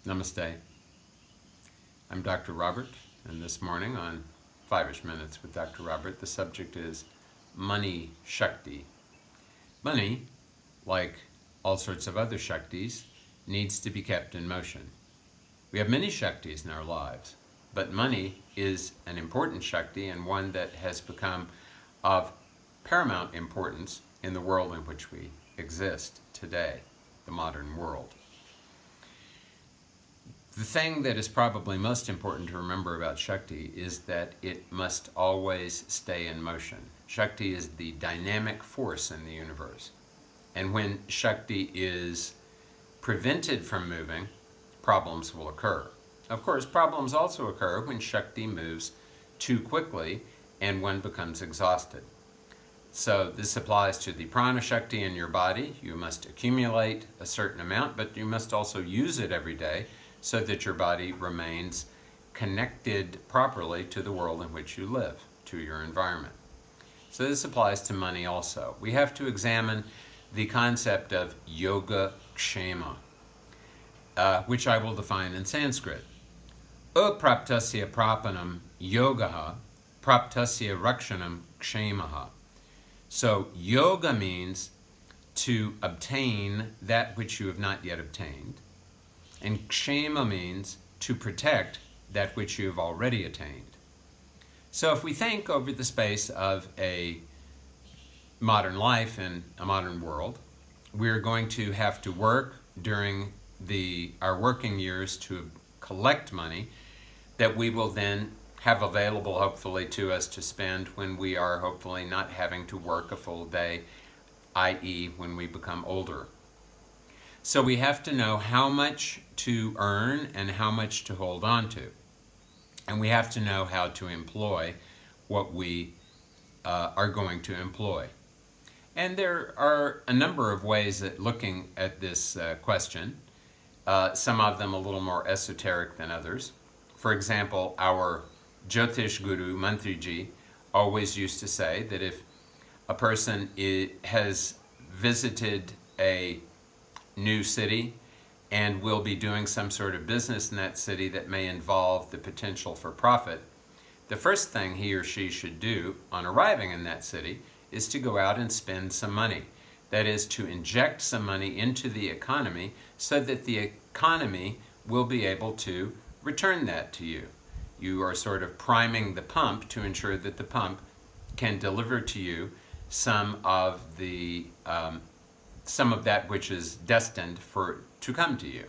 Namaste. I'm Dr. Robert, and this morning on 5-ish Minutes with Dr. Robert, the subject is money Shakti. Money, like all sorts of other Shaktis, needs to be kept in motion. We have many Shaktis in our lives, but money is an important Shakti and one that has become of paramount importance in the world in which we exist today, the modern world. The thing that is probably most important to remember about Shakti is that it must always stay in motion. Shakti is the dynamic force in the universe. And when Shakti is prevented from moving, problems will occur. Of course, problems also occur when Shakti moves too quickly and one becomes exhausted. So this applies to the prana Shakti in your body. You must accumulate a certain amount, but you must also use it every day so that your body remains connected properly to the world in which you live, to your environment. So this applies to money also. We have to examine the concept of yoga kshema, which I will define in Sanskrit. Apraptasya prapanam yogaha, praptasya rakshanam kshemaha. So yoga means to obtain that which you have not yet obtained. And kshema means to protect that which you have already attained. So if we think over the space of a modern life in a modern world, we're going to have to work during our working years to collect money that we will then have available hopefully to us to spend when we are hopefully not having to work a full day, i.e. when we become older. So we have to know how much to earn and how much to hold on to. And we have to know how to employ what we are going to employ. And there are a number of ways at looking at this question, some of them a little more esoteric than others. For example, our Jyotish Guru, Mantriji, always used to say that if a person has visited a new city and will be doing some sort of business in that city that may involve the potential for profit, the first thing he or she should do on arriving in that city is to go out and spend some money. That is, to inject some money into the economy so that the economy will be able to return that to you. You are sort of priming the pump to ensure that the pump can deliver to you some of that which is destined to come to you.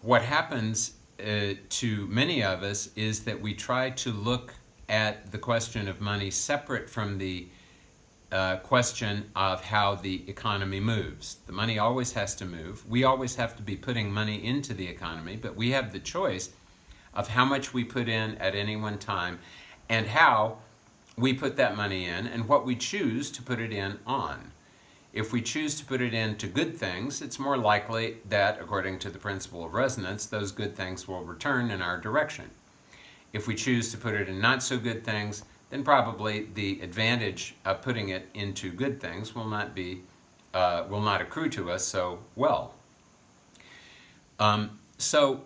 What happens to many of us is that we try to look at the question of money separate from the question of how the economy moves. The money always has to move. We always have to be putting money into the economy, but we have the choice of how much we put in at any one time and how we put that money in and what we choose to put it in on. If we choose to put it into good things, it's more likely that, according to the principle of resonance, those good things will return in our direction. If we choose to put it in not so good things, then probably the advantage of putting it into good things will not accrue to us so well. So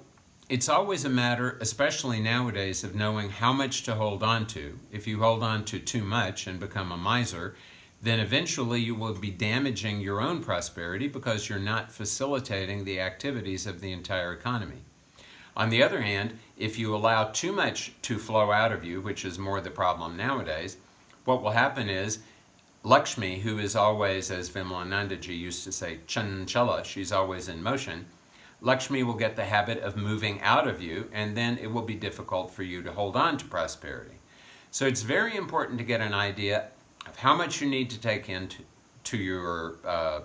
it's always a matter, especially nowadays, of knowing how much to hold on to. If you hold on to too much and become a miser, then eventually you will be damaging your own prosperity because you're not facilitating the activities of the entire economy. On the other hand, if you allow too much to flow out of you, which is more the problem nowadays, what will happen is Lakshmi, who is always, as Vimalanandaji used to say, chanchala, she's always in motion, Lakshmi will get the habit of moving out of you, and then it will be difficult for you to hold on to prosperity. So it's very important to get an idea of how much you need to take into your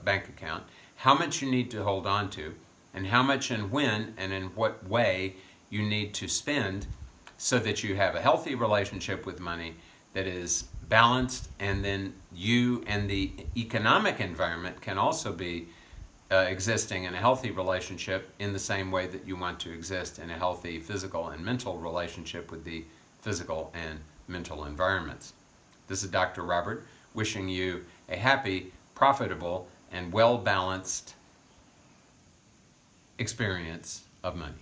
bank account, how much you need to hold on to, and how much and when and in what way you need to spend so that you have a healthy relationship with money that is balanced, and then you and the economic environment can also be existing in a healthy relationship in the same way that you want to exist in a healthy physical and mental relationship with the physical and mental environments. This is Dr. Robert wishing you a happy, profitable, and well-balanced experience of money.